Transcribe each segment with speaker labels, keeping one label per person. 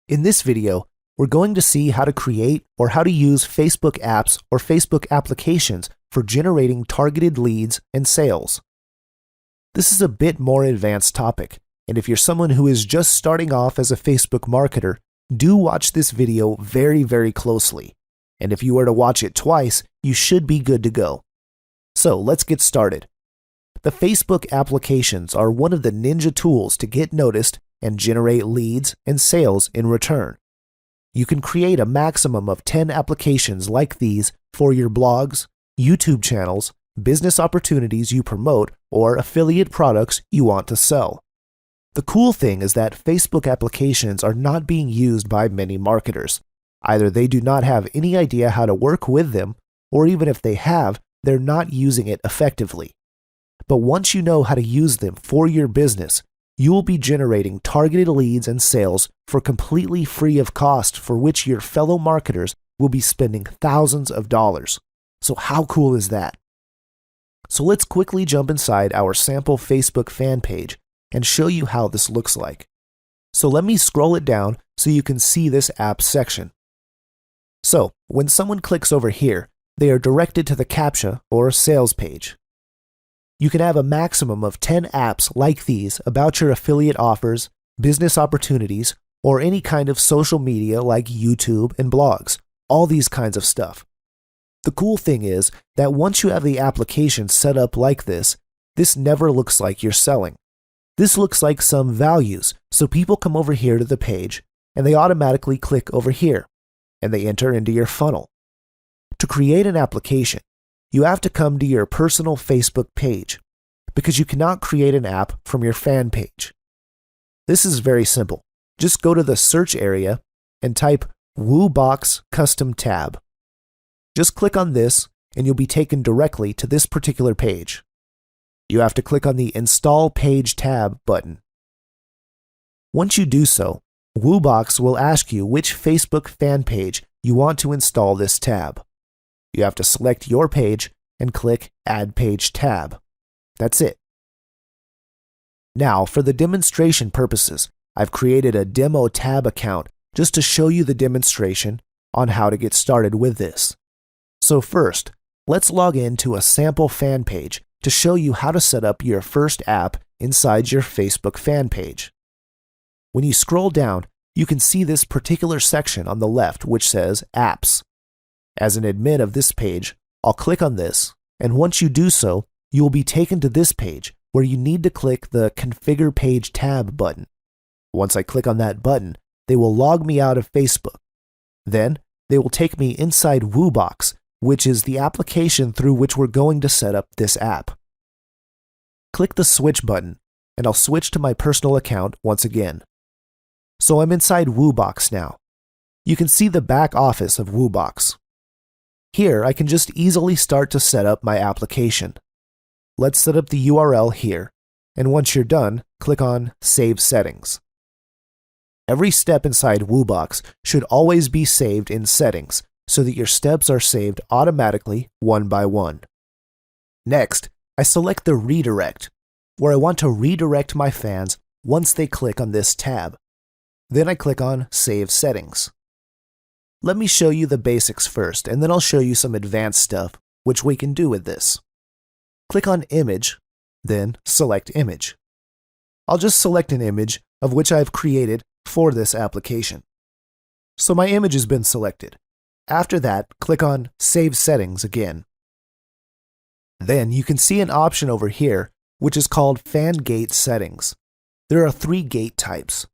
Speaker 1: In this video, we're going to see how to create or how to use Facebook apps or Facebook applications for generating targeted leads and sales. This is a bit more advanced topic, and if you're someone who is just starting off as a Facebook marketer, do watch this video very closely. And if you were to watch it twice, you should be good to go. So let's get started. The Facebook applications are one of the ninja tools to get noticed and generate leads and sales in return. You can create a maximum of 10 applications like these for your blogs, YouTube channels, business opportunities you promote, or affiliate products you want to sell. The cool thing is that Facebook applications are not being used by many marketers. Either they do not have any idea how to work with them, or even if they have, they're not using it effectively. But once you know how to use them for your business, you will be generating targeted leads and sales for completely free of cost, for which your fellow marketers will be spending thousands of dollars. So how cool is that? So let's quickly jump inside our sample Facebook fan page and show you how this looks like. So let me scroll it down so you can see this app section. So when someone clicks over here, they are directed to the CAPTCHA or sales page. You can have a maximum of 10 apps like these about your affiliate offers, business opportunities, or any kind of social media like YouTube and blogs, all these kinds of stuff. The cool thing is that once you have the application set up like this never looks like you're selling. This looks like some values, so people come over here to the page and they automatically click over here and they enter into your funnel. To create an application, you have to come to your personal Facebook page because you cannot create an app from your fan page. This is very simple. Just go to the search area and type Woobox Custom Tab. Just click on this and you'll be taken directly to this particular page. You have to click on the Install Page tab button. Once you do so, Woobox will ask you which Facebook fan page you want to install this tab. You have to select your page and click Add Page tab. That's it. Now, for the demonstration purposes, I've created a demo tab account just to show you the demonstration on how to get started with this. So first, let's log in to a sample fan page to show you how to set up your first app inside your Facebook fan page. When you scroll down, you can see this particular section on the left which says Apps. As an admin of this page, I'll click on this, and once you do so, you will be taken to this page where you need to click the Configure Page tab button. Once I click on that button, they will log me out of Facebook. Then, they will take me inside Woobox, which is the application through which we're going to set up this app. Click the Switch button, and I'll switch to my personal account once again. So I'm inside Woobox now. You can see the back office of Woobox. Here, I can just easily start to set up my application. Let's set up the URL here, and once you're done, click on Save Settings. Every step inside Woobox should always be saved in Settings so that your steps are saved automatically one by one. Next, I select the Redirect, where I want to redirect my fans once they click on this tab. Then I click on Save Settings. Let me show you the basics first, and then I'll show you some advanced stuff which we can do with this. Click on Image, then select Image. I'll just select an image of which I've created for this application. So my image has been selected. After that, click on Save Settings again. Then you can see an option over here which is called Fan Gate Settings. There are 3 gate types.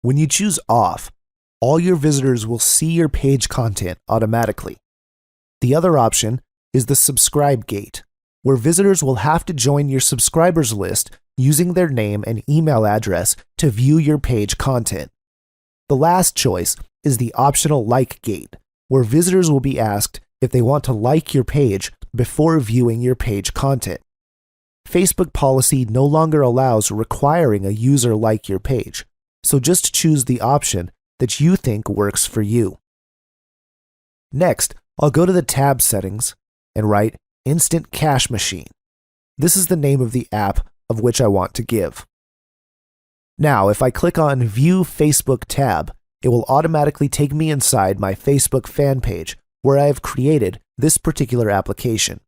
Speaker 1: When you choose Off, all your visitors will see your page content automatically. The other option is the Subscribe Gate, where visitors will have to join your subscribers list using their name and email address to view your page content. The last choice is the optional Like Gate, where visitors will be asked if they want to like your page before viewing your page content. Facebook policy no longer allows requiring a user like your page, so just choose the option that you think works for you. Next, I'll go to the tab settings and write Instant Cash Machine. This is the name of the app of which I want to give. Now, if I click on View Facebook tab, it will automatically take me inside my Facebook fan page where I have created this particular application.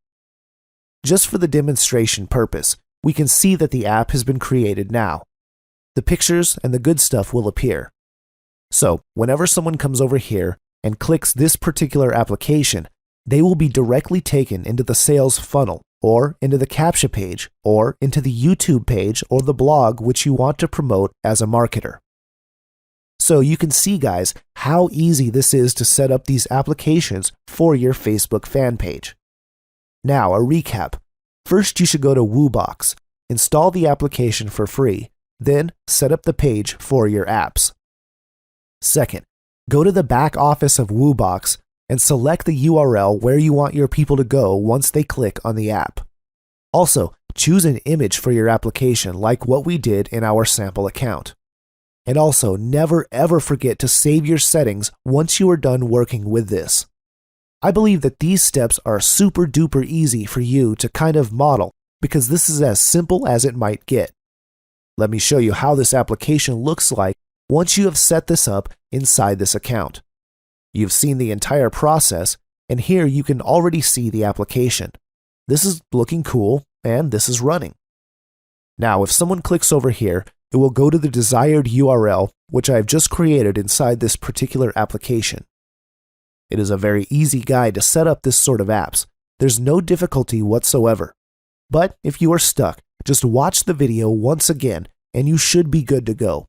Speaker 1: Just for the demonstration purpose, we can see that the app has been created now. The pictures and the good stuff will appear. So, whenever someone comes over here and clicks this particular application, they will be directly taken into the sales funnel, or into the CAPTCHA page, or into the YouTube page or the blog which you want to promote as a marketer. So you can see, guys, how easy this is to set up these applications for your Facebook fan page. Now, a recap. First, you should go to Woobox, install the application for free, then set up the page for your apps. Second, go to the back office of Woobox and select the URL where you want your people to go once they click on the app. Also, choose an image for your application like what we did in our sample account. And also, never ever forget to save your settings once you are done working with this. I believe that these steps are super duper easy for you to kind of model because this is as simple as it might get. Let me show you how this application looks like once you have set this up inside this account. You've seen the entire process, and here you can already see the application. This is looking cool, and this is running. Now, if someone clicks over here, it will go to the desired URL, which I have just created inside this particular application. It is a very easy guide to set up this sort of apps. There's no difficulty whatsoever. But if you are stuck, just watch the video once again, and you should be good to go.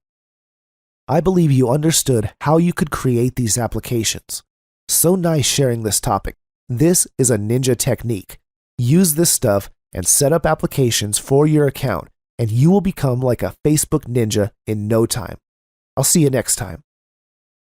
Speaker 1: I believe you understood how you could create these applications. So nice sharing this topic. This is a ninja technique. Use this stuff and set up applications for your account, and you will become like a Facebook ninja in no time. I'll see you next time.